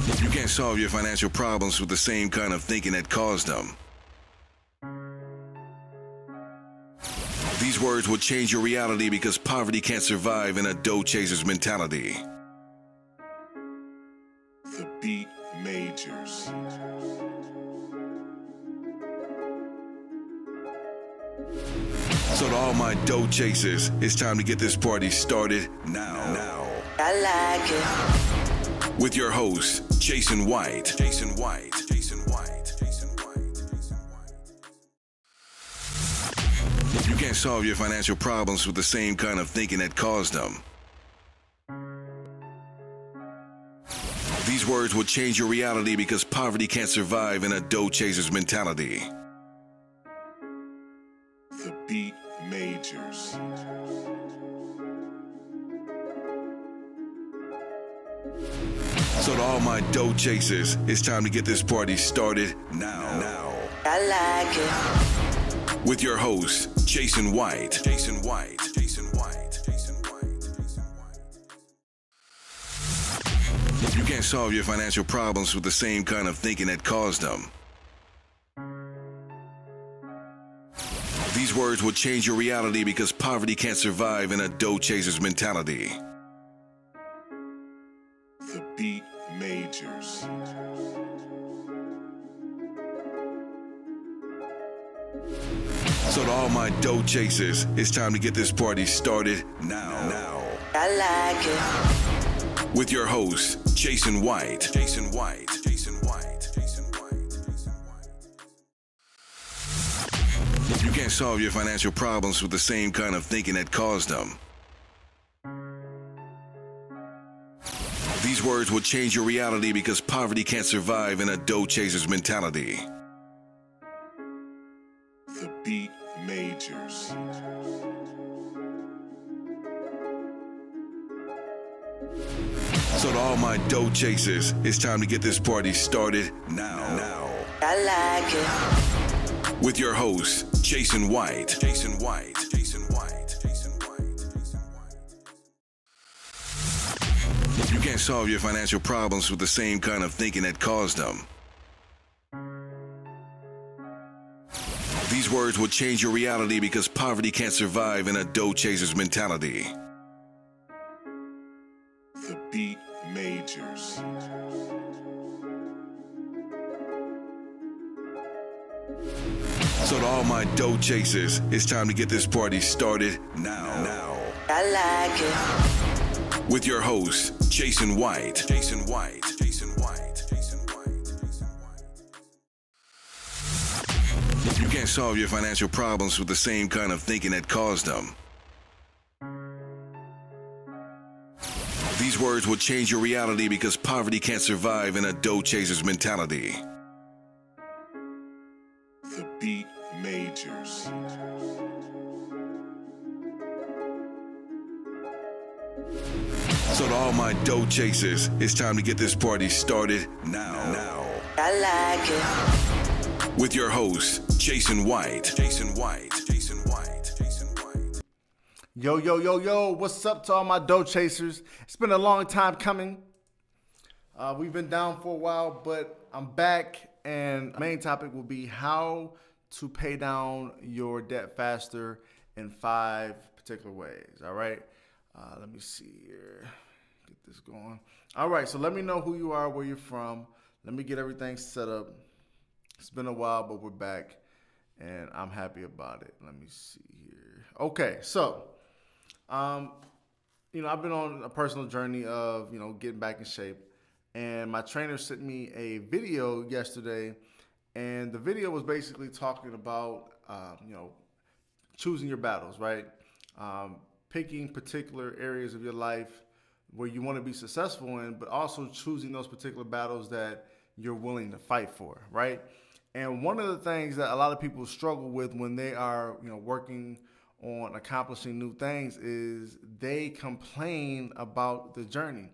You can't solve your financial problems with the same kind of thinking that caused them. These words will change your reality because poverty can't survive in a dough chaser's mentality. The beat majors. So to all my dough chasers, it's time to get this party started now. I like it. With your host, Jason White. You can't solve your financial problems with the same kind of thinking that caused them. These words will change your reality because poverty can't survive in a dough chaser's mentality. The beat majors. So to all my dough chasers, it's time to get this party started now. I like it. With your host, Jason White. You can't solve your financial problems with the same kind of thinking that caused them. These words will change your reality because poverty can't survive in a dough chaser's mentality. The beat majors. So to all my dough chasers, it's time to get this party started now. I like it. With your host, Jason White. You can't solve your financial problems with the same kind of thinking that caused them. These words will change your reality because poverty can't survive in a dough chaser's mentality. The beat majors. So to all my dough chasers, it's time to get this party started now. I like it. With your host, Jason White. You can't solve your financial problems with the same kind of thinking that caused them. These words will change your reality because poverty can't survive in a dough chaser's mentality. The beat majors. So to all my dough chasers, it's time to get this party started now. I like it. With your host, Jason White. You can't solve your financial problems with the same kind of thinking that caused them. These words will change your reality because poverty can't survive in a dough chaser's mentality. The beat majors. So to all my dough chasers, it's time to get this party started now. I like it. With your host, Jason White. Yo, what's up to all my dough chasers? It's been a long time coming. We've been down for a while, but I'm back, and the main topic will be how to pay down your debt faster in 5 particular ways, all right? Let me see here, get this going. All right, so let me know who you are, where you're from. Let me get everything set up. It's been a while, but we're back, and I'm happy about it. Let me see here. Okay, so, I've been on a personal journey of, getting back in shape, and my trainer sent me a video yesterday, and the video was basically talking about, choosing your battles, right? Picking particular areas of your life where you want to be successful in, but also choosing those particular battles that you're willing to fight for, right? And one of the things that a lot of people struggle with when they are, working on accomplishing new things is they complain about the journey.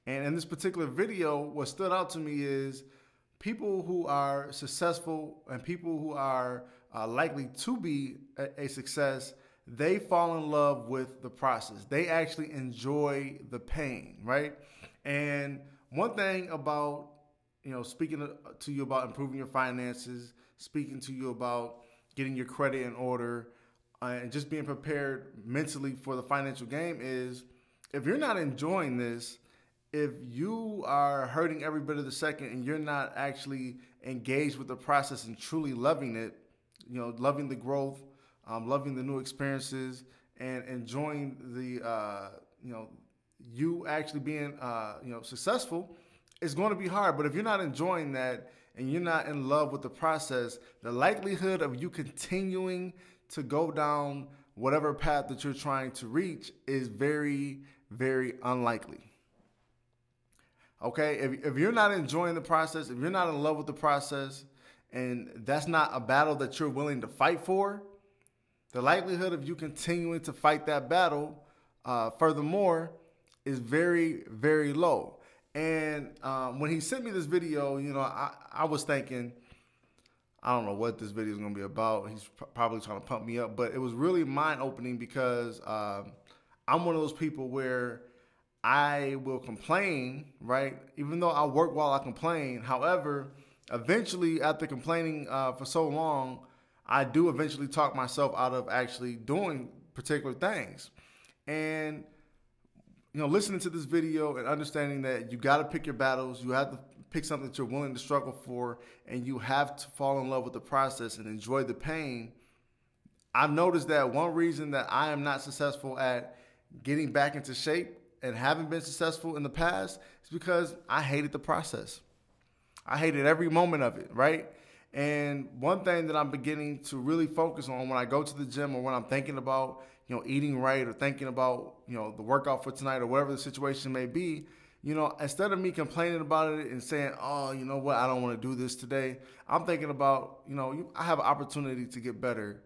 And in this particular video, what stood out to me is people who are successful and people who are likely to be a success, they fall in love with the process. They actually enjoy the pain, right? And one thing about speaking to you about improving your finances, speaking to you about getting your credit in order, and just being prepared mentally for the financial game is, if you're not enjoying this, if you are hurting every bit of the second and you're not actually engaged with the process and truly loving it, loving the growth, loving the new experiences, and enjoying the, you actually being, successful, it's going to be hard. But if you're not enjoying that and you're not in love with the process, the likelihood of you continuing to go down whatever path that you're trying to reach is very, very unlikely. Okay, if you're not enjoying the process, if you're not in love with the process, and that's not a battle that you're willing to fight for, the likelihood of you continuing to fight that battle, furthermore, is very, very low. And when he sent me this video, I was thinking, I don't know what this video is going to be about. He's probably trying to pump me up, but it was really mind-opening because I'm one of those people where I will complain, right? Even though I work while I complain. However, eventually, after complaining for so long, I do eventually talk myself out of actually doing particular things. And, listening to this video and understanding that you got to pick your battles, you have to pick something that you're willing to struggle for, and you have to fall in love with the process and enjoy the pain. I've noticed that one reason that I am not successful at getting back into shape and haven't been successful in the past is because I hated the process. I hated every moment of it, right? And one thing that I'm beginning to really focus on when I go to the gym or when I'm thinking about, eating right or thinking about, the workout for tonight or whatever the situation may be, instead of me complaining about it and saying, oh, you know what, I don't want to do this today, I'm thinking about, I have an opportunity to get better.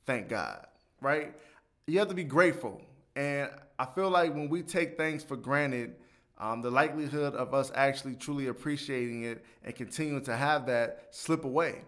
Thank God, right? You have to be grateful. And I feel like when we take things for granted, the likelihood of us actually truly appreciating it and continuing to have that slip away.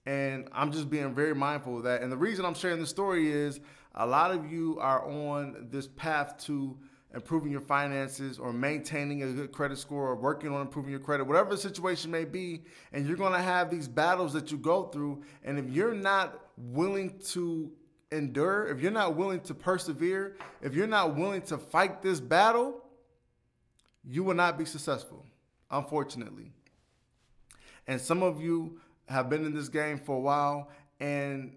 And I'm just being very mindful of that. And the reason I'm sharing this story is a lot of you are on this path to improving your finances or maintaining a good credit score or working on improving your credit, whatever the situation may be. And you're going to have these battles that you go through. And if you're not willing to endure, if you're not willing to persevere, if you're not willing to fight this battle, you will not be successful, unfortunately. And some of you have been in this game for a while. And,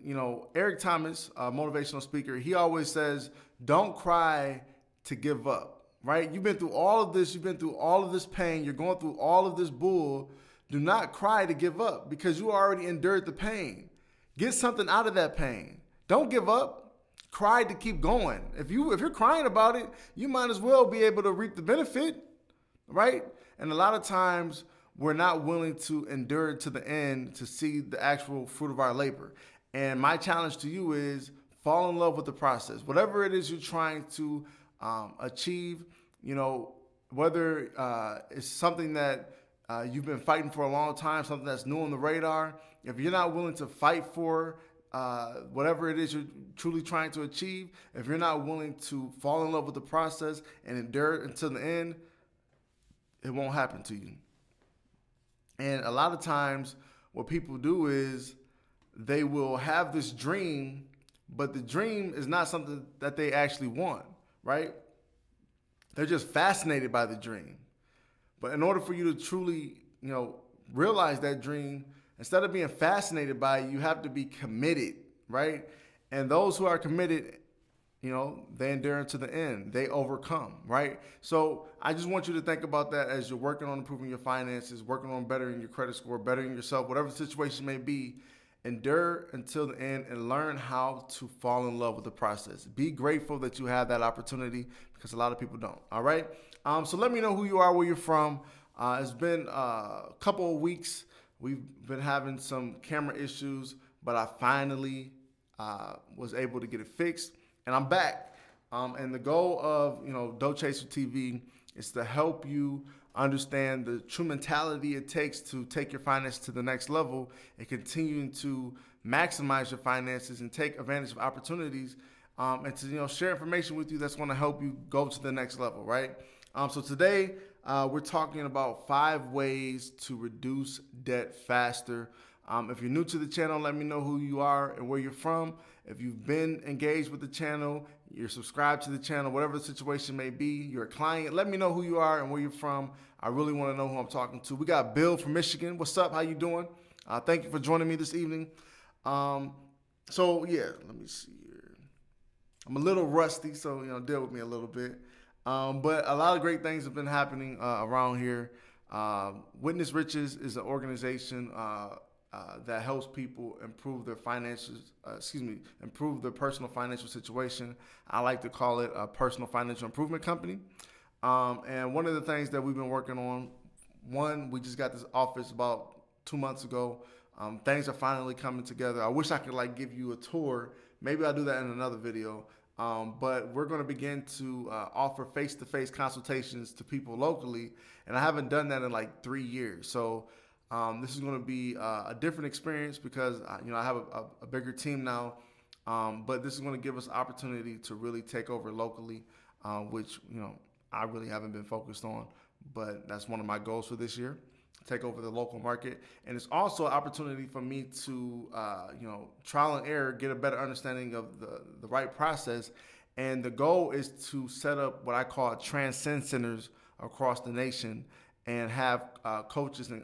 Eric Thomas, a motivational speaker, he always says, don't cry to give up, right? You've been through all of this. You've been through all of this pain. You're going through all of this bull. Do not cry to give up because you already endured the pain. Get something out of that pain. Don't give up. Cry to keep going. If you're crying about it, you might as well be able to reap the benefit, right? And a lot of times we're not willing to endure to the end to see the actual fruit of our labor. And my challenge to you is fall in love with the process. Whatever it is you're trying to achieve, whether it's something that you've been fighting for a long time, something that's new on the radar, if you're not willing to fight for whatever it is you're truly trying to achieve, if you're not willing to fall in love with the process and endure until the end, it won't happen to you. And a lot of times what people do is they will have this dream, but the dream is not something that they actually want, right? They're just fascinated by the dream. But in order for you to truly, realize that dream, instead of being fascinated by it, you have to be committed, right? And those who are committed, they endure to the end. They overcome, right? So I just want you to think about that as you're working on improving your finances, working on bettering your credit score, bettering yourself, whatever the situation may be. Endure until the end and learn how to fall in love with the process. Be grateful that you have that opportunity because a lot of people don't, all right? So let me know who you are, where you're from. It's been a couple of weeks. We've been having some camera issues, but I finally was able to get it fixed. And I'm back. And the goal of, Dough Chaser TV is to help you understand the true mentality it takes to take your finances to the next level and continuing to maximize your finances and take advantage of opportunities and to, share information with you that's going to help you go to the next level, right? So today We're talking about 5 ways to reduce debt faster. If you're new to the channel, let me know who you are and where you're from. If you've been engaged with the channel, you're subscribed to the channel, whatever the situation may be, you're a client, let me know who you are and where you're from. I really want to know who I'm talking to. We got Bill from Michigan. What's up? How you doing? Thank you for joining me this evening. So yeah, let me see here. I'm a little rusty, so deal with me a little bit. But a lot of great things have been happening around here. Witness Riches is an organization that helps people improve their finances. Improve their personal financial situation. I like to call it a personal financial improvement company. And one of the things that we've been working on, we just got this office about 2 months ago. Things are finally coming together. I wish I could give you a tour. Maybe I'll do that in another video. But we're going to begin to offer face-to-face consultations to people locally, and I haven't done that in 3 years. So this is going to be a different experience because I have a bigger team now. But this is going to give us opportunity to really take over locally, which I really haven't been focused on. But that's one of my goals for this year. Take over the local market. And it's also an opportunity for me to, trial and error, get a better understanding of the right process. And the goal is to set up what I call transcend centers across the nation and have coaches and,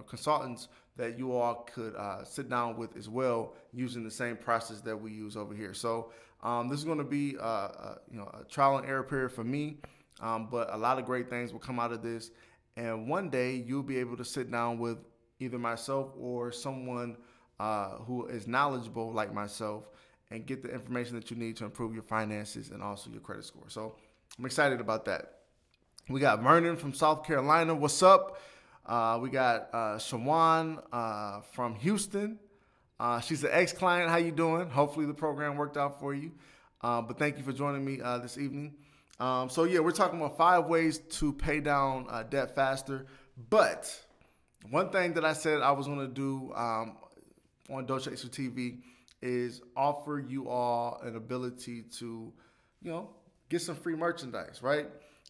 consultants that you all could sit down with as well using the same process that we use over here. So this is going to be, a trial and error period for me, but a lot of great things will come out of this. And one day you'll be able to sit down with either myself or someone who is knowledgeable like myself and get the information that you need to improve your finances and also your credit score. So I'm excited about that. We got Vernon from South Carolina. What's up? We got Shawan from Houston. She's an ex-client. How you doing? Hopefully the program worked out for you. But thank you for joining me this evening. So yeah, we're talking about 5 ways to pay down debt faster. But one thing that I said I was going to do on Dough Chaser TV is offer you all an ability to, get some free merchandise, right?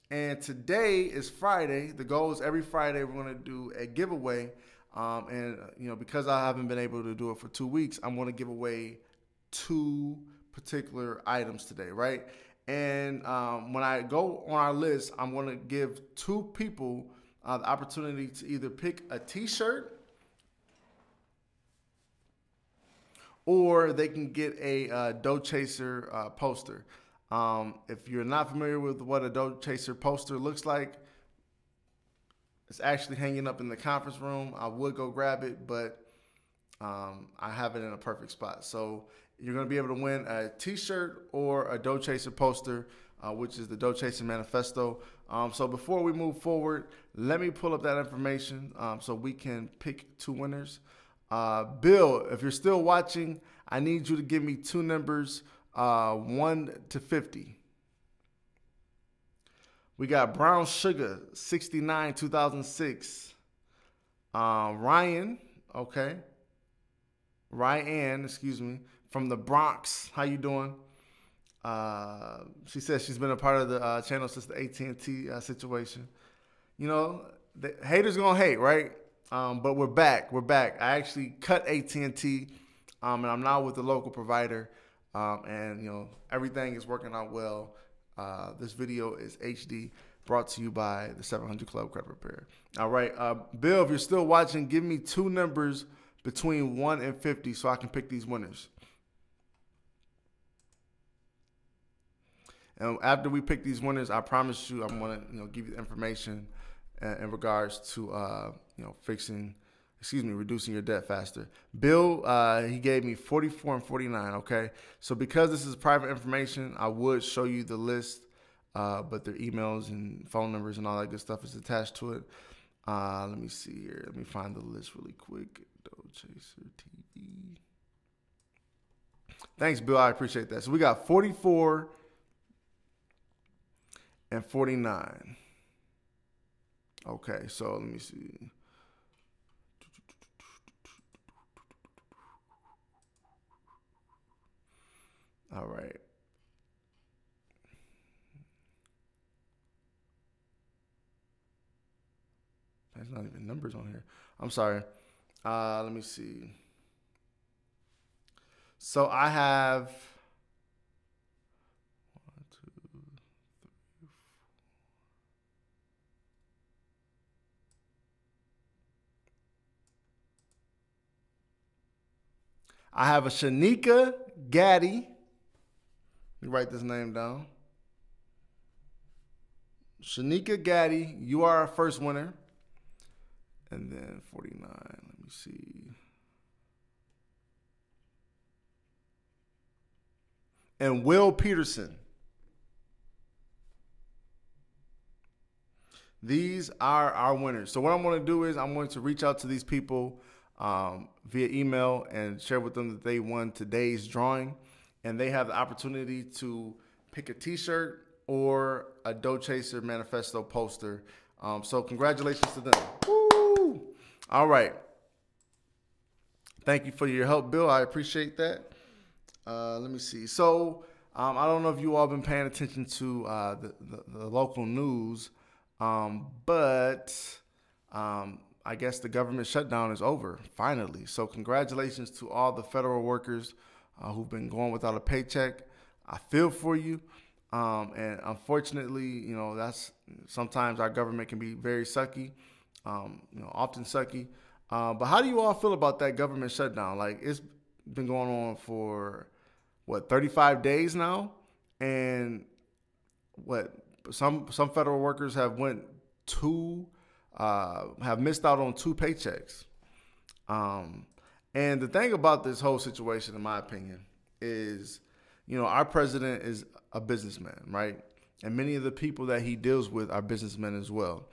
And today is Friday. The goal is every Friday we're going to do a giveaway. And because I haven't been able to do it for 2 weeks, I'm going to give away 2 particular items today, right? And when I go on our list, I'm going to give 2 people the opportunity to either pick a t-shirt or they can get a Dough Chaser poster. If you're not familiar with what a Dough Chaser poster looks like, it's actually hanging up in the conference room. I would go grab it, but I have it in a perfect spot. So you're going to be able to win a t-shirt or a Dough Chaser poster, which is the Dough Chaser Manifesto. So before we move forward, let me pull up that information so we can pick 2 winners. Bill, if you're still watching, I need you to give me 2 numbers, 1 to 50. We got Brown Sugar, 69, 2006. Ryan, okay. Ryan, from the Bronx. How you doing? She says she's been a part of the channel since the AT&T situation. The haters gonna hate, right? But we're back. I actually cut AT&T, and I'm now with the local provider. And everything is working out well. This video is HD, brought to you by the 700 Club Credit Repair. All right, Bill, if you're still watching, give me 2 numbers between 1 and 50 so I can pick these winners. And after we pick these winners, I promise you I'm going to give you the information in regards to reducing your debt faster. Bill, he gave me 44 and 49, okay? So because this is private information, I would show you the list, but their emails and phone numbers and all that good stuff is attached to it. Let me see here. Let me find the list really quick. Dough Chaser TV. Thanks, Bill. I appreciate that. So we got 44 and 49. Okay, so let me see. All right. There's not even numbers on here. I'm sorry. Let me see. So I have 1, 2, 3, 4. I have a Shanika Gaddy. Let me write this name down. Shanika Gaddy, you are our first winner. And then 49, let me see. And Will Peterson. These are our winners. So what I'm going to do is I'm going to reach out to these people via email and share with them that they won today's drawing. And they have the opportunity to pick a t-shirt or a Dough Chaser manifesto poster. So congratulations to them. Woo! All right. Thank you for your help, Bill. I appreciate that. Let me see. So I don't know if you all been paying attention to the local news, but I guess the government shutdown is over, finally. So congratulations to all the federal workers who've been going without a paycheck. I feel for you. And unfortunately, that's sometimes our government can be very sucky, often sucky. But how do you all feel about that government shutdown? Like, it's been going on for 35 days now, and some federal workers have have missed out on 2 paychecks. And the thing about this whole situation, in my opinion, is, our president is a businessman, right? And many of the people that he deals with are businessmen as well.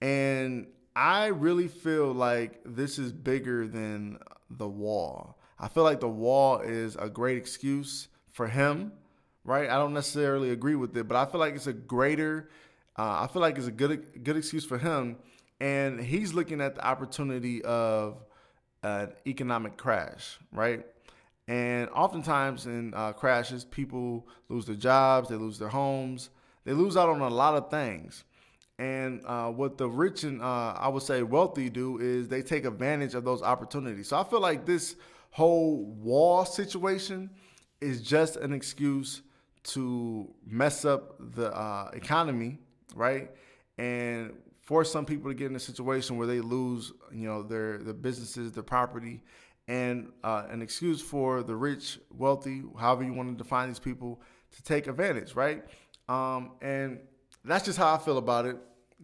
And I really feel like this is bigger than the wall. I feel like the wall is a great excuse for him, right? I don't necessarily agree with it, but I feel like it's a good excuse for him. And he's looking at the opportunity of an economic crash, right? And oftentimes in crashes, people lose their jobs, they lose their homes, they lose out on a lot of things. And what the rich and I would say wealthy do is they take advantage of those opportunities. So I feel like this whole wall situation is just an excuse to mess up the economy, right? And force some people to get in a situation where they lose, their businesses, their property, and an excuse for the rich, wealthy, however you want to define these people, to take advantage, right? And that's just how I feel about it.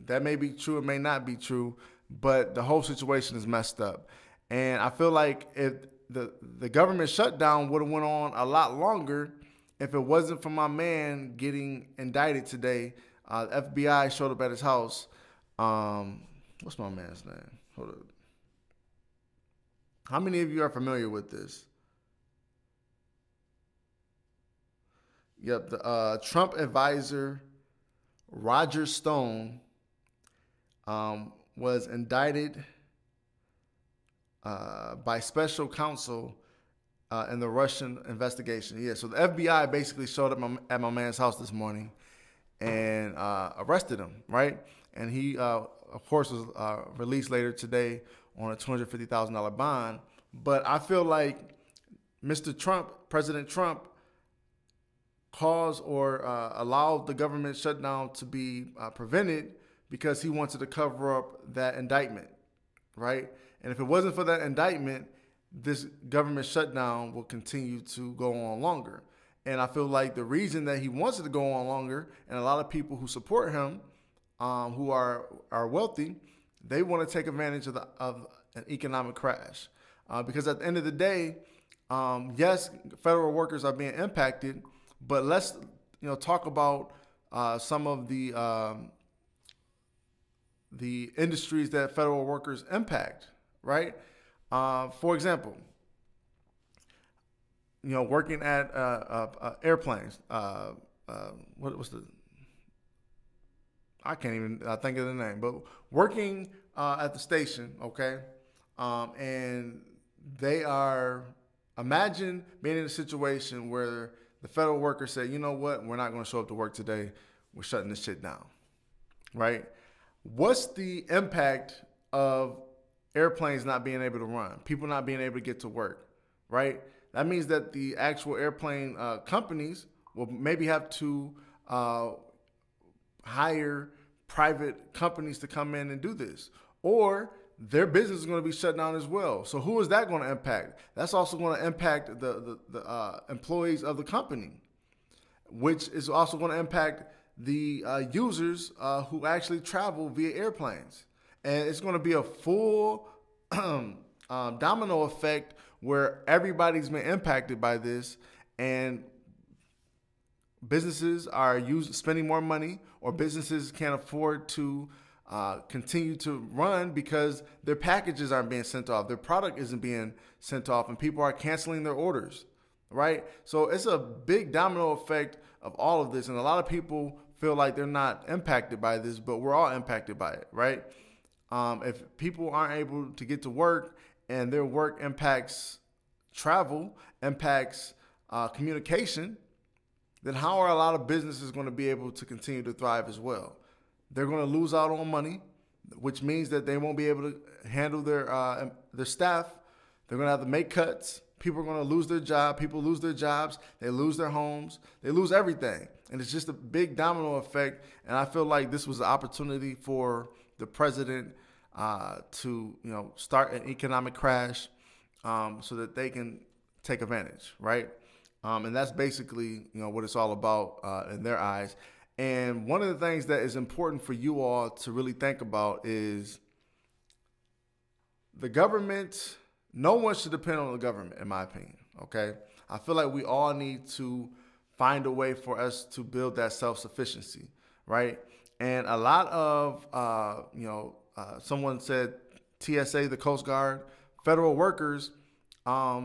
That may be true, it may not be true, but the whole situation is messed up. And I feel like if the government shutdown would have went on a lot longer if it wasn't for my man getting indicted today. FBI showed up at his house. What's my man's name? Hold up. How many of you are familiar with this? Yep, the Trump advisor Roger Stone was indicted by special counsel in the Russian investigation. Yeah, so the FBI basically showed up at my man's house this morning and arrested him, right? And he, of course, was released later today on a $250,000 bond. But I feel like Mr. Trump, President Trump, caused or allowed the government shutdown to be prevented because he wanted to cover up that indictment, right? And if it wasn't for that indictment, this government shutdown will continue to go on longer. And I feel like the reason that he wants it to go on longer, and a lot of people who support him, who are wealthy, they want to take advantage of an economic crash. Because at the end of the day, yes, federal workers are being impacted, but let's talk about some of the industries that federal workers impact, right? For example, working at airplanes. What was the? I can't even think of the name, but working at the station, okay, and they are. Imagine being in a situation where the federal workers say, you know what, we're not going to show up to work today. We're shutting this shit down, right? What's the impact of airplanes not being able to run, people not being able to get to work, right? That means that the actual airplane companies will maybe have to hire private companies to come in and do this, or their business is going to be shut down as well. So who is that going to impact? That's also going to impact the employees of the company, which is also going to impact the users who actually travel via airplanes. And it's going to be a full domino effect where everybody's been impacted by this, and businesses are spending more money, or businesses can't afford to continue to run because their packages aren't being sent off, their product isn't being sent off, and people are canceling their orders, right? So it's a big domino effect of all of this, and a lot of people feel like they're not impacted by this, but we're all impacted by it, right? If people aren't able to get to work and their work impacts travel, impacts communication, then how are a lot of businesses going to be able to continue to thrive as well? They're going to lose out on money, which means that they won't be able to handle their staff. They're going to have to make cuts. People are going to lose their job. People lose their jobs. They lose their homes. They lose everything. And it's just a big domino effect. And I feel like this was an opportunity for the president to, start an economic crash so that they can take advantage, right? And that's basically, what it's all about in their eyes. And one of the things that is important for you all to really think about is the government. No one should depend on the government, in my opinion, okay? I feel like we all need to find a way for us to build that self-sufficiency, right? And a lot of, someone said TSA, the Coast Guard, federal workers, half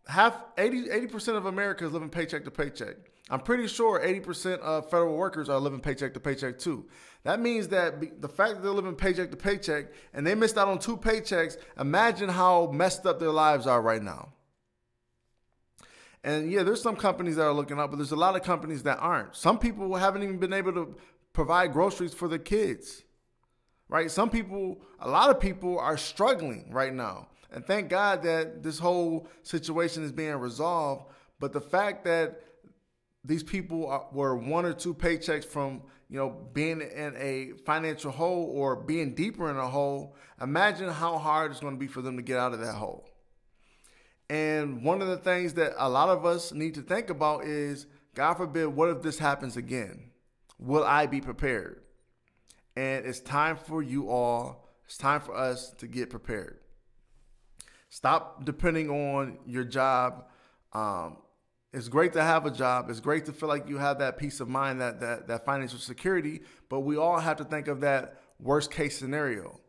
80% of America is living paycheck to paycheck. I'm pretty sure 80% of federal workers are living paycheck to paycheck too. That means that the fact that they're living paycheck to paycheck and they missed out on 2 paychecks, imagine how messed up their lives are right now. And yeah, there's some companies that are looking up, but there's a lot of companies that aren't. Some people haven't even been able to provide groceries for their kids, right? A lot of people are struggling right now. And thank God that this whole situation is being resolved. But the fact that these people were 1 or 2 paychecks from, being in a financial hole or being deeper in a hole, imagine how hard it's going to be for them to get out of that hole. And one of the things that a lot of us need to think about is, God forbid, what if this happens again? Will I be prepared? And it's time for it's time for us to get prepared. Stop depending on your job. It's great to have a job. It's great to feel like you have that peace of mind, that financial security. But we all have to think of that worst case scenario.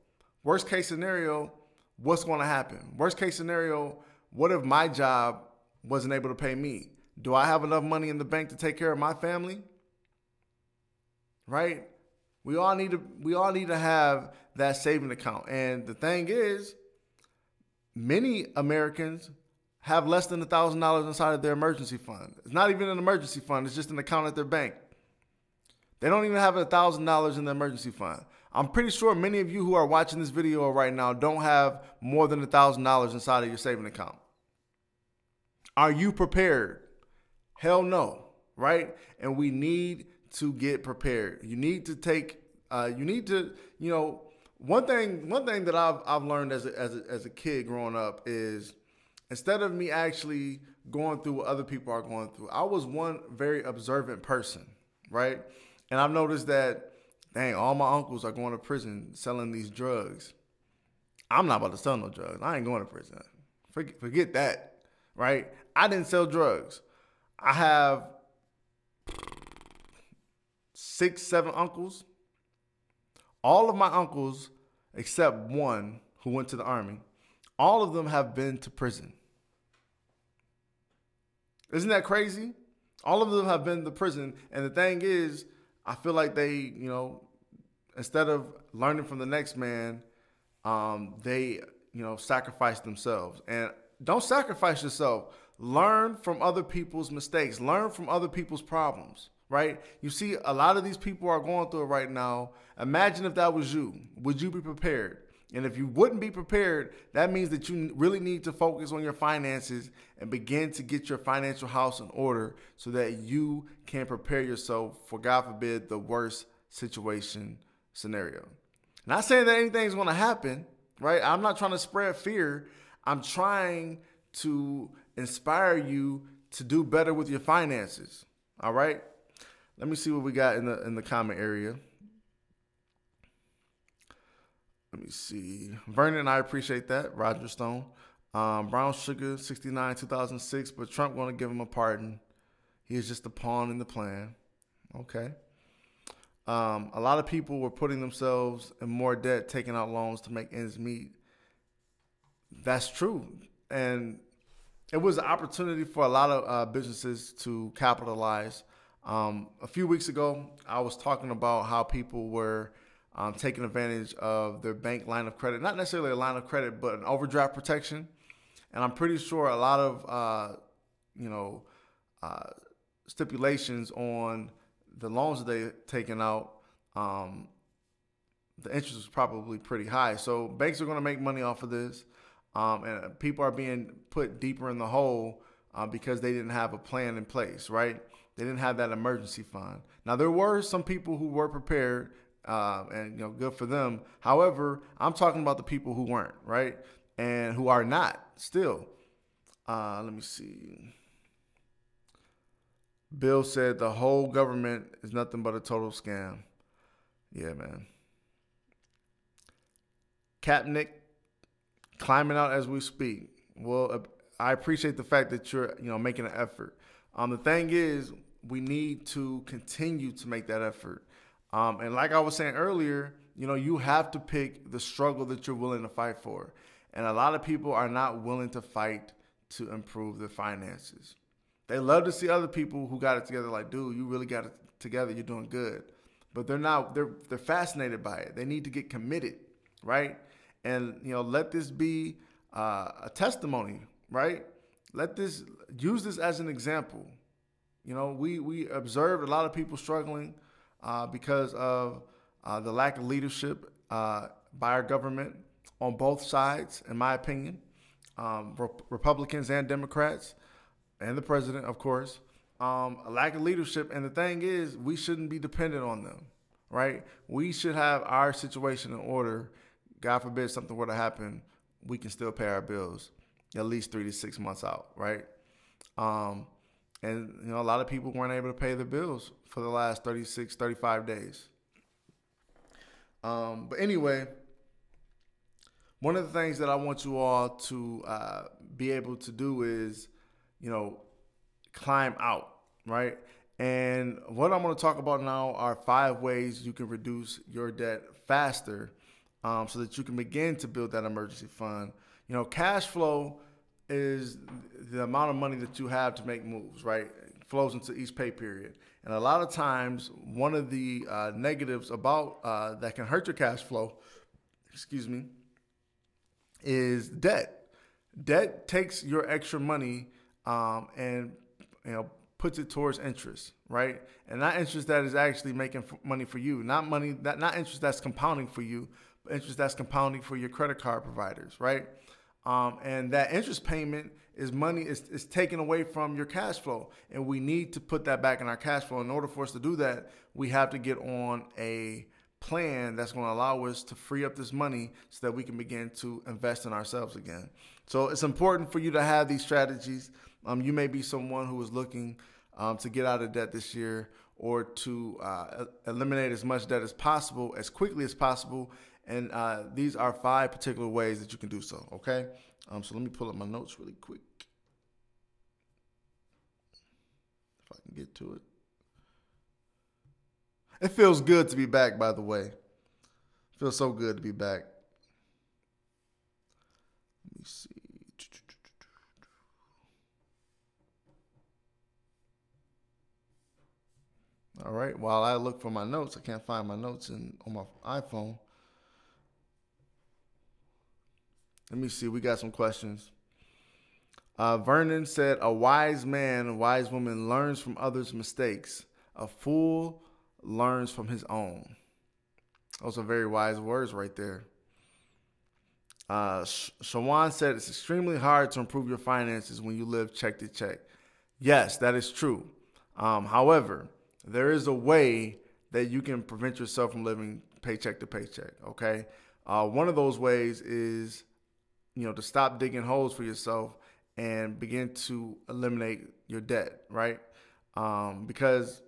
Worst case scenario, what's going to happen? Worst case scenario, what if my job wasn't able to pay me? Do I have enough money in the bank to take care of my family? Right? We all need to have that saving account. And the thing is, many Americans have less than $1,000 inside of their emergency fund. It's not even an emergency fund. It's just an account at their bank. They don't even have $1,000 in the emergency fund. I'm pretty sure many of you who are watching this video right now don't have more than $1,000 inside of your saving account. Are you prepared? Hell no, right? And we need to get prepared. You need to one thing that I've learned as a kid growing up is, instead of me actually going through what other people are going through, I was one very observant person, right? And I've noticed that, dang, all my uncles are going to prison selling these drugs. I'm not about to sell no drugs. I ain't going to prison. Forget that, right? I didn't sell drugs. I have 6, 7 uncles. All of my uncles, except one who went to the Army, all of them have been to prison. Isn't that crazy? All of them have been to prison. And the thing is, I feel like they, instead of learning from the next man, they, sacrifice themselves. And don't sacrifice yourself. Learn from other people's mistakes. Learn from other people's problems, right? You see, a lot of these people are going through it right now. Imagine if that was you. Would you be prepared? And if you wouldn't be prepared, that means that you really need to focus on your finances and begin to get your financial house in order so that you can prepare yourself for, God forbid, the worst situation scenario. Not saying that anything's going to happen, right? I'm not trying to spread fear. I'm trying to inspire you to do better with your finances. All right? Let me see what we got in the comment area. Let me see. Vernon, I appreciate that. Roger Stone. Brown Sugar, 69, 2006. But Trump going to give him a pardon. He is just a pawn in the plan. Okay. A lot of people were putting themselves in more debt, taking out loans to make ends meet. That's true. And it was an opportunity for a lot of businesses to capitalize. A few weeks ago, I was talking about how people were taking advantage of their bank line of credit, not necessarily a line of credit, but an overdraft protection. And I'm pretty sure a lot of, stipulations on the loans that they're taking out, the interest is probably pretty high. So banks are going to make money off of this. And people are being put deeper in the hole because they didn't have a plan in place, right? They didn't have that emergency fund. Now, there were some people who were prepared, and good for them. However, I'm talking about the people who weren't, right? And who are not still. Let me see. Bill said the whole government is nothing but a total scam. Yeah, man. Capnick, climbing out as we speak. Well, I appreciate the fact that you're, making an effort. The thing is, we need to continue to make that effort. And like I was saying earlier, you have to pick the struggle that you're willing to fight for. And a lot of people are not willing to fight to improve their finances. They love to see other people who got it together like, dude, you really got it together. You're doing good. But they're not, they're fascinated by it. They need to get committed, right? And, let this be a testimony, right? Use this as an example. We observed a lot of people struggling because of the lack of leadership by our government on both sides, in my opinion, Republicans and Democrats, and the president, of course. A lack of leadership. And the thing is, we shouldn't be dependent on them, right? We should have our situation in order. God forbid something were to happen, we can still pay our bills at least 3 to 6 months out, right? And, a lot of people weren't able to pay their bills for the last 36, 35 days. But anyway, one of the things that I want you all to be able to do is, climb out, right? And what I'm going to talk about now are 5 ways you can reduce your debt faster so that you can begin to build that emergency fund. Cash flow is the amount of money that you have to make moves, right? It flows into each pay period. And a lot of times, one of the negatives about that can hurt your cash flow, is debt. Debt takes your extra money and puts it towards interest, right? And that interest that is actually making money for you, not interest that's compounding for you, but interest that's compounding for your credit card providers, right? And that interest payment is money is taken away from your cash flow, and we need to put that back in our cash flow. In order for us to do that, we have to get on a plan that's going to allow us to free up this money so that we can begin to invest in ourselves again. So it's important for you to have these strategies. You may be someone who is looking to get out of debt this year, or to eliminate as much debt as possible, as quickly as possible. And these are 5 particular ways that you can do so, okay? So let me pull up my notes really quick, if I can get to it. It feels good to be back, by the way. It feels so good to be back. Let me see. All right, while I look for my notes, I can't find my notes on my iPhone. Let me see. We got some questions. Vernon said, a wise man, a wise woman learns from others' mistakes. A fool learns from his own. Those are very wise words right there. Shawan said it's extremely hard to improve your finances when you live check to check. Yes, that is true. However, there is a way that you can prevent yourself from living paycheck to paycheck. Okay. One of those ways is, to stop digging holes for yourself and begin to eliminate your debt, right? Because,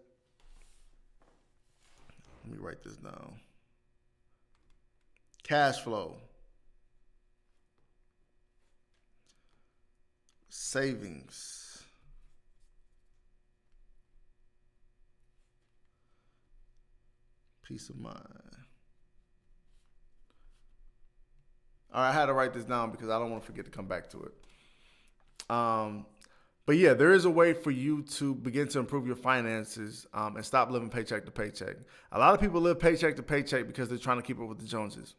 let me write this down. Cash flow, savings, peace of mind. All right, I had to write this down because I don't want to forget to come back to it. But yeah, there is a way for you to begin to improve your finances and stop living paycheck to paycheck. A lot of people live paycheck to paycheck because they're trying to keep up with the Joneses,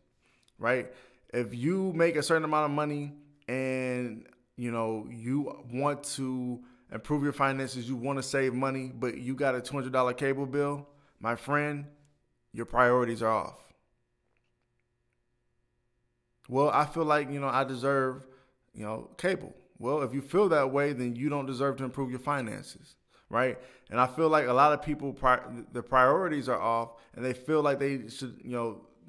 right? If you make a certain amount of money and, you want to improve your finances, you want to save money, but you got a $200 cable bill, my friend, your priorities are off. Well, I feel like, I deserve, cable. Well, if you feel that way, then you don't deserve to improve your finances, right? And I feel like a lot of people, their priorities are off, and they feel like they should,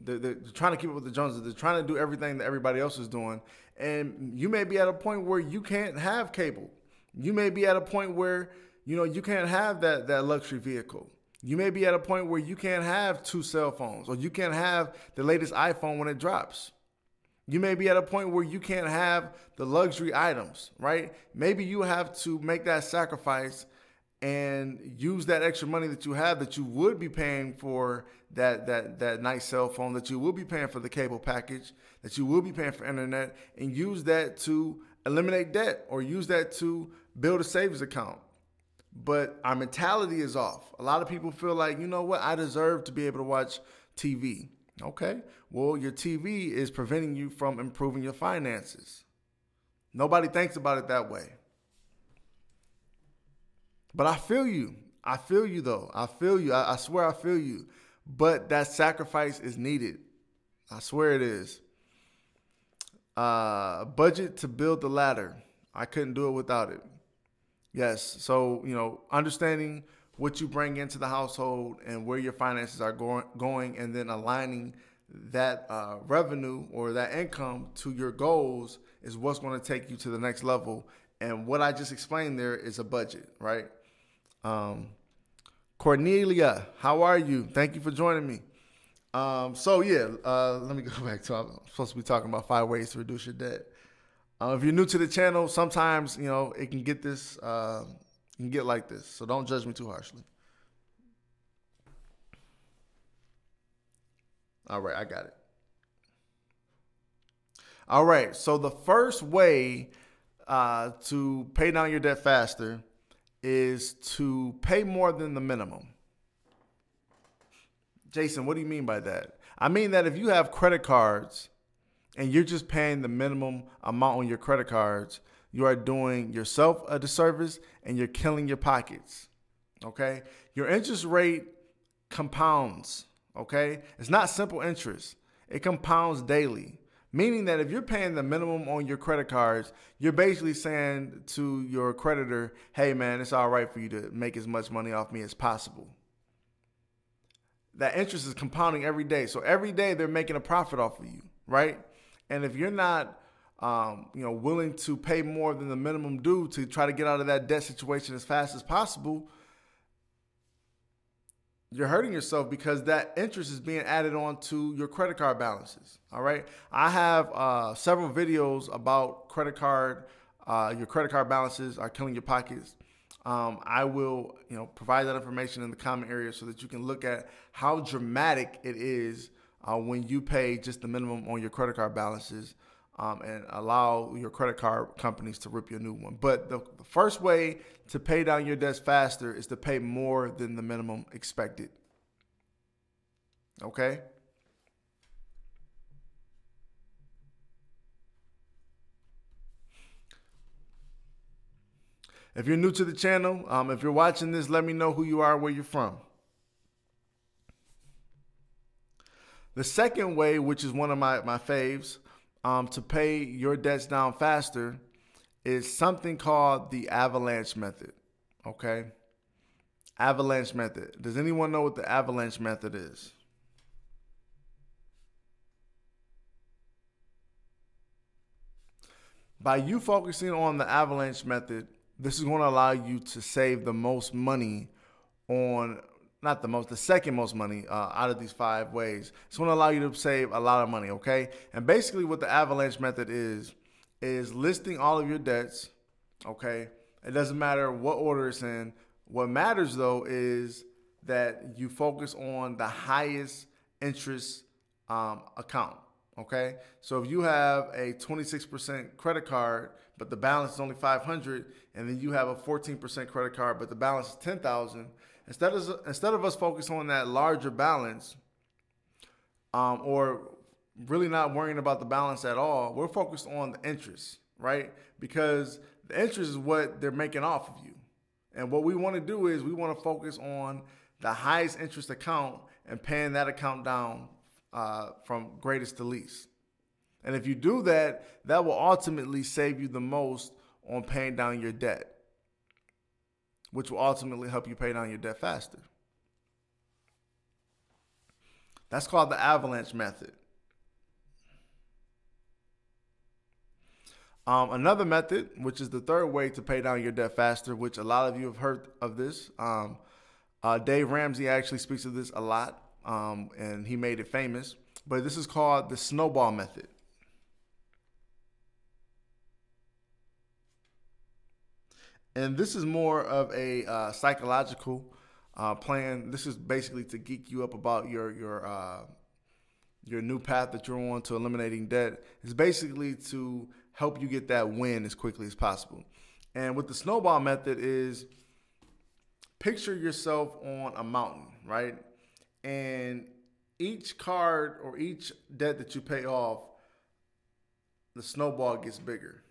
they're trying to keep up with the Joneses. They're trying to do everything that everybody else is doing. And you may be at a point where you can't have cable. You may be at a point where, you can't have that luxury vehicle. You may be at a point where you can't have 2 cell phones, or you can't have the latest iPhone when it drops. You may be at a point where you can't have the luxury items, right? Maybe you have to make that sacrifice and use that extra money that you have, that you would be paying for that nice cell phone, that you will be paying for the cable package, that you will be paying for internet, and use that to eliminate debt or use that to build a savings account. But our mentality is off. A lot of people feel like, I deserve to be able to watch TV. Okay, well, your TV is preventing you from improving your finances. Nobody thinks about it that way. But I feel you. I feel you, though. I feel you. I swear I feel you. But that sacrifice is needed. I swear it is. Budget to build the ladder. I couldn't do it without it. Yes. So, understanding what you bring into the household and where your finances are going, and then aligning that revenue or that income to your goals is what's going to take you to the next level. And what I just explained there is a budget, right? Cornelia, how are you? Thank you for joining me. Let me go back to, I'm supposed to be talking about 5 ways to reduce your debt. If you're new to the channel, sometimes, it can get this, you can get like this, so don't judge me too harshly. All right, I got it. All right, so the first way to pay down your debt faster is to pay more than the minimum. Jason, what do you mean by that? I mean that if you have credit cards and you're just paying the minimum amount on your credit cards, you are doing yourself a disservice and you're killing your pockets, okay? Your interest rate compounds, okay? It's not simple interest. It compounds daily, meaning that if you're paying the minimum on your credit cards, you're basically saying to your creditor, hey, man, it's all right for you to make as much money off me as possible. That interest is compounding every day. So every day they're making a profit off of you, right? And if you're not willing to pay more than the minimum due to try to get out of that debt situation as fast as possible, you're hurting yourself because that interest is being added on to your credit card balances. All right. I have several videos about credit card. Your credit card balances are killing your pockets. I will, provide that information in the comment area so that you can look at how dramatic it is when you pay just the minimum on your credit card balances. And allow your credit card companies to rip you a new one. But the first way to pay down your debts faster is to pay more than the minimum expected. Okay? If you're new to the channel, if you're watching this, let me know who you are, where you're from. The second way, which is one of my faves, to pay your debts down faster is something called the avalanche method, okay? Avalanche method. Does anyone know what the avalanche method is? By you focusing on the avalanche method, this is going to allow you to save the most money on, not the most, the second most money out of these 5 ways. It's going to allow you to save a lot of money, okay? And basically what the avalanche method is listing all of your debts, okay? It doesn't matter what order it's in. What matters, though, is that you focus on the highest interest account, okay? So if you have a 26% credit card, but the balance is only $500, and then you have a 14% credit card, but the balance is $10,000, instead of us focus on that larger balance, or really not worrying about the balance at all, we're focused on the interest, right? Because the interest is what they're making off of you. And what we want to do is we want to focus on the highest interest account and paying that account down from greatest to least. And if you do that, that will ultimately save you the most on paying down your debt, which will ultimately help you pay down your debt faster. That's called the avalanche method. Another method, which is the third way to pay down your debt faster, which a lot of you have heard of this. Dave Ramsey actually speaks of this a lot, and he made it famous. But this is called the snowball method. And this is more of a psychological plan. This is basically to geek you up about your new path that you're on to eliminating debt. It's basically to help you get that win as quickly as possible. And with the snowball method is picture yourself on a mountain, right? And each card or each debt that you pay off, the snowball gets bigger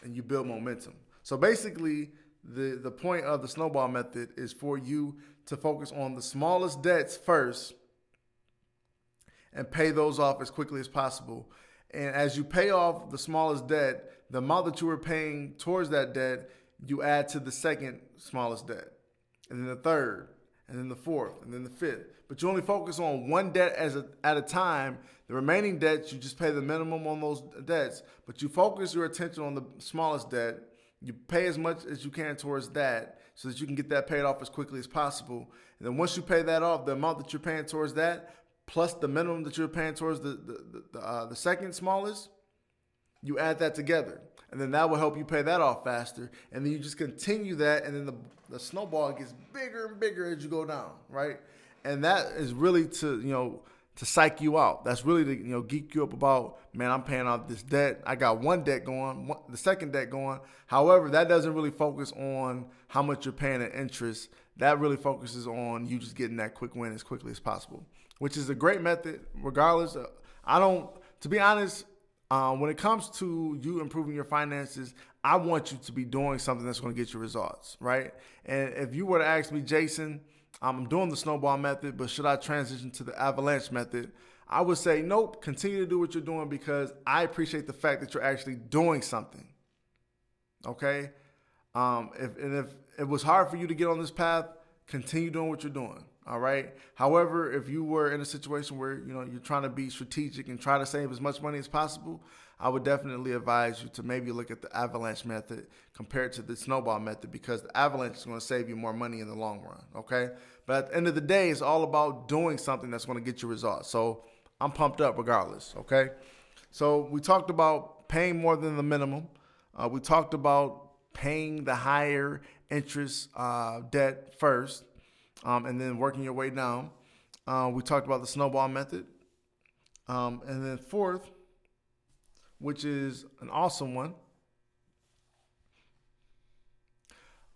and you build momentum. So basically, the point of the snowball method is for you to focus on the smallest debts first and pay those off as quickly as possible. And as you pay off the smallest debt, the amount that you were paying towards that debt, you add to the second smallest debt, and then the third, and then the fourth, and then the fifth. But you only focus on one debt at a time. The remaining debts, you just pay the minimum on those debts, but you focus your attention on the smallest debt. You pay as much as you can towards that so that you can get that paid off as quickly as possible. And then once you pay that off, the amount that you're paying towards that, plus the minimum that you're paying towards the second smallest, you add that together. And then that will help you pay that off faster. And then you just continue that, and then the snowball gets bigger and bigger as you go down, right? And that is really to psych you out. That's really to geek you up about, man, I'm paying off this debt. I got one debt going, the second debt going. However, that doesn't really focus on how much you're paying in interest. That really focuses on you just getting that quick win as quickly as possible, which is a great method regardless. To be honest, when it comes to you improving your finances, I want you to be doing something that's going to get you results, right? And if you were to ask me, Jason, I'm doing the snowball method, but should I transition to the avalanche method? I would say, nope, continue to do what you're doing because I appreciate the fact that you're actually doing something, okay? If it was hard for you to get on this path, continue doing what you're doing, all right? However, if you were in a situation where, you're trying to be strategic and try to save as much money as possible, I would definitely advise you to maybe look at the avalanche method compared to the snowball method because the avalanche is going to save you more money in the long run, okay? But at the end of the day, it's all about doing something that's going to get you results. So I'm pumped up regardless, okay? So we talked about paying more than the minimum. We talked about paying the higher interest debt first and then working your way down. We talked about the snowball method. And then fourth, which is an awesome one.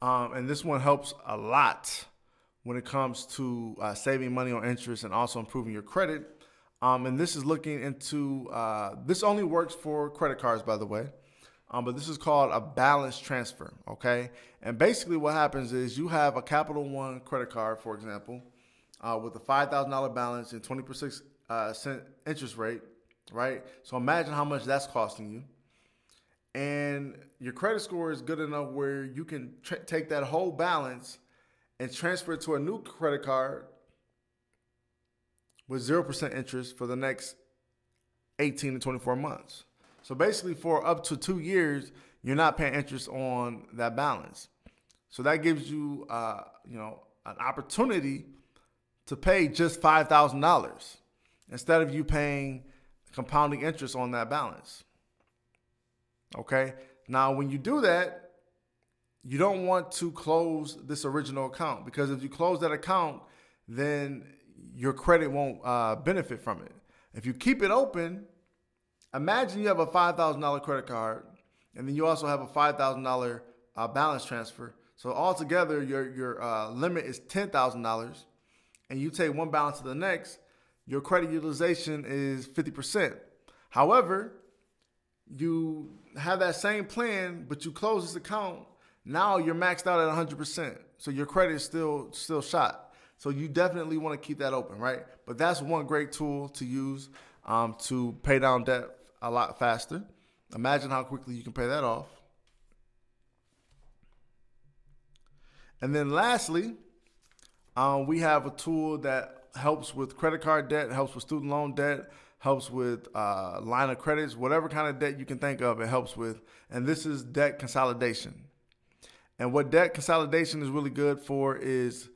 And this one helps a lot when it comes to saving money on interest and also improving your credit. And this is looking into, this only works for credit cards, by the way. But this is called a balance transfer, okay? And basically what happens is you have a Capital One credit card, for example, with a $5,000 balance and 20% cent interest rate, right? So imagine how much that's costing you. And your credit score is good enough where you can take that whole balance and transfer it to a new credit card with 0% interest for the next 18 to 24 months. So basically for up to 2 years, you're not paying interest on that balance. So that gives you, an opportunity to pay just $5,000 instead of you paying compounding interest on that balance. Okay. Now, when you do that, you don't want to close this original account, because if you close that account, then your credit won't benefit from it. If you keep it open, imagine you have a $5,000 credit card, and then you also have a $5,000 balance transfer. So altogether, your limit is $10,000, and you take one balance to the next, your credit utilization is 50%. However, you have that same plan, but you close this account. Now you're maxed out at 100%. So your credit is still shot. So you definitely want to keep that open, right? But that's one great tool to use to pay down debt a lot faster. Imagine how quickly you can pay that off. And then lastly, we have a tool that helps with credit card debt, helps with student loan debt, helps with line of credits, whatever kind of debt you can think of, it helps with. And this is debt consolidation. And what debt consolidation is really good for is,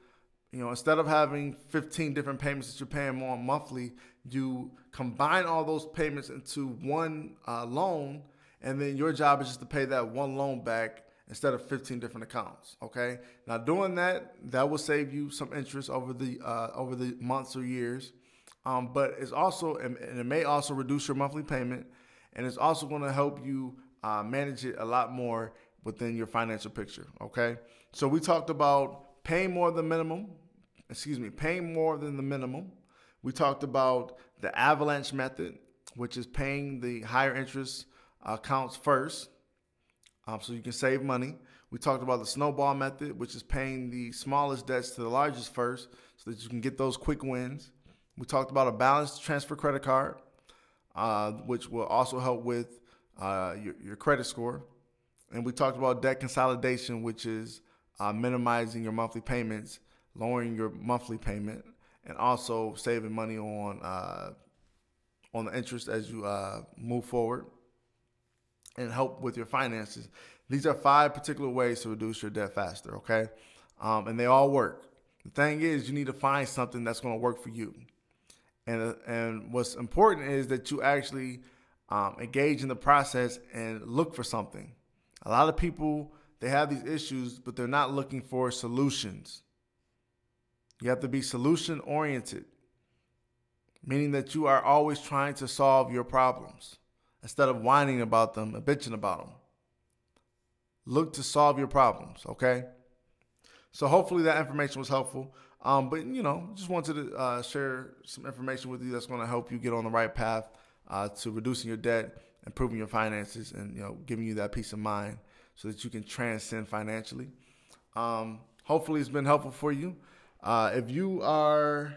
instead of having 15 different payments that you're paying more monthly, you combine all those payments into one loan, and then your job is just to pay that one loan back instead of 15 different accounts. Okay. Now, doing that will save you some interest over the months or years, but it's also, and it may also reduce your monthly payment, and it's also going to help you manage it a lot more within your financial picture. Okay. So we talked about paying more than the minimum. We talked about the avalanche method, which is paying the higher interest accounts first, so you can save money. We talked about the snowball method, which is paying the smallest debts to the largest first so that you can get those quick wins. We talked about a balanced transfer credit card, which will also help with your credit score. And we talked about debt consolidation, which is minimizing your monthly payments, lowering your monthly payment, and also saving money on the interest as you move forward and help with your finances. These are 5 particular ways to reduce your debt faster, okay? And they all work. The thing is, you need to find something that's going to work for you. And what's important is that you actually engage in the process and look for something. A lot of people, they have these issues, but they're not looking for solutions. You have to be solution oriented, meaning that you are always trying to solve your problems instead of whining about them and bitching about them. Look to solve your problems, okay? So hopefully that information was helpful. But just wanted to share some information with you that's going to help you get on the right path to reducing your debt, improving your finances, and giving you that peace of mind so that you can transcend financially. Hopefully it's been helpful for you. If you are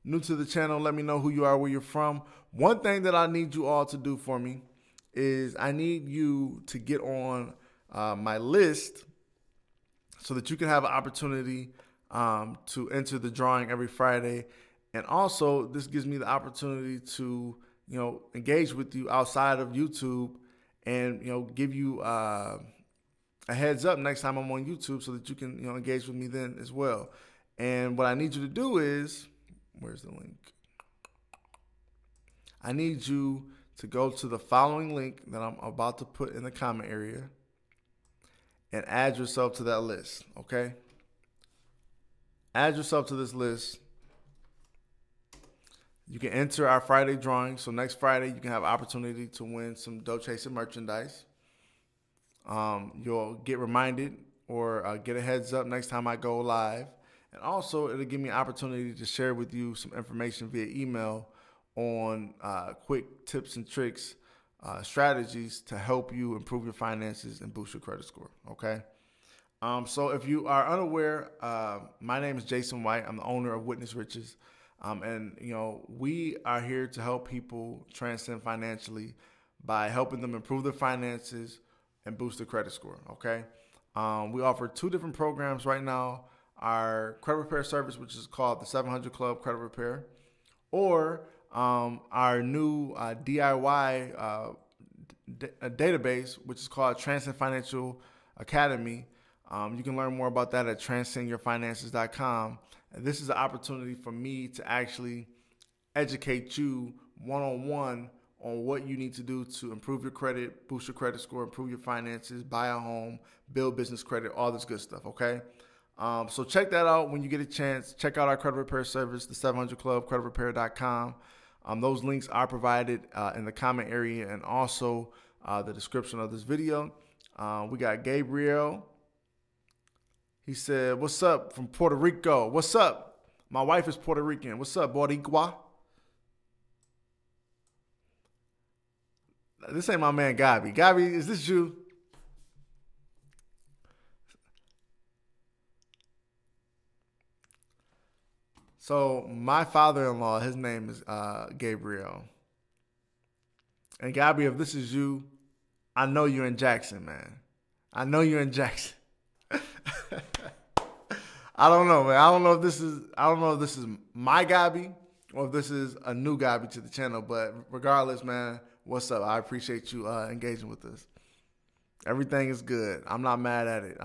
new to the channel, let me know who you are, where you're from. One thing that I need you all to do for me is I need you to get on my list so that you can have an opportunity to enter the drawing every Friday. And also, this gives me the opportunity to, engage with you outside of YouTube and, give you a heads up next time I'm on YouTube so that you can, engage with me then as well. And what I need you to do is, where's the link? I need you to go to the following link that I'm about to put in the comment area and add yourself to that list, okay? Add yourself to this list. You can enter our Friday drawing. So next Friday, you can have opportunity to win some Dough Chaser merchandise. You'll get reminded or get a heads up next time I go live. And also, it'll give me an opportunity to share with you some information via email on quick tips and tricks strategies to help you improve your finances and boost your credit score. Okay. So if you are unaware, my name is Jason White. I'm the owner of Witness Riches. And we are here to help people transcend financially by helping them improve their finances and boost their credit score. Okay. We offer 2 different programs right now. Our credit repair service, which is called the 700 Club Credit Repair, or our new DIY database, which is called Transcend Financial Academy. You can learn more about that at transcendyourfinances.com. And this is an opportunity for me to actually educate you one-on-one on what you need to do to improve your credit, boost your credit score, improve your finances, buy a home, build business credit, all this good stuff, okay? So check that out when you get a chance. Check out our credit repair service, the 700 Club, creditrepair.com. Those links are provided in the comment area and also the description of this video. We got Gabriel. He said, "What's up from Puerto Rico? What's up? My wife is Puerto Rican. What's up, Boricua?" This ain't my man, Gabi. Gabi, is this you? So my father-in-law, his name is Gabriel. And Gabi, if this is you, I know you're in Jackson, man. I know you're in Jackson. I don't know, man. I don't know if this is my Gabi or if this is a new Gabi to the channel. But regardless, man, what's up? I appreciate you engaging with us. Everything is good. I'm not mad at it.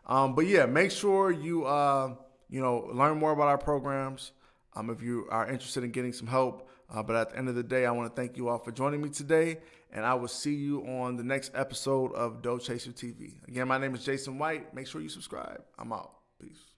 But yeah, make sure you learn more about our programs. If you are interested in getting some help. But at the end of the day, I want to thank you all for joining me today. And I will see you on the next episode of Dough Chaser TV. Again, my name is Jason White. Make sure you subscribe. I'm out. Peace.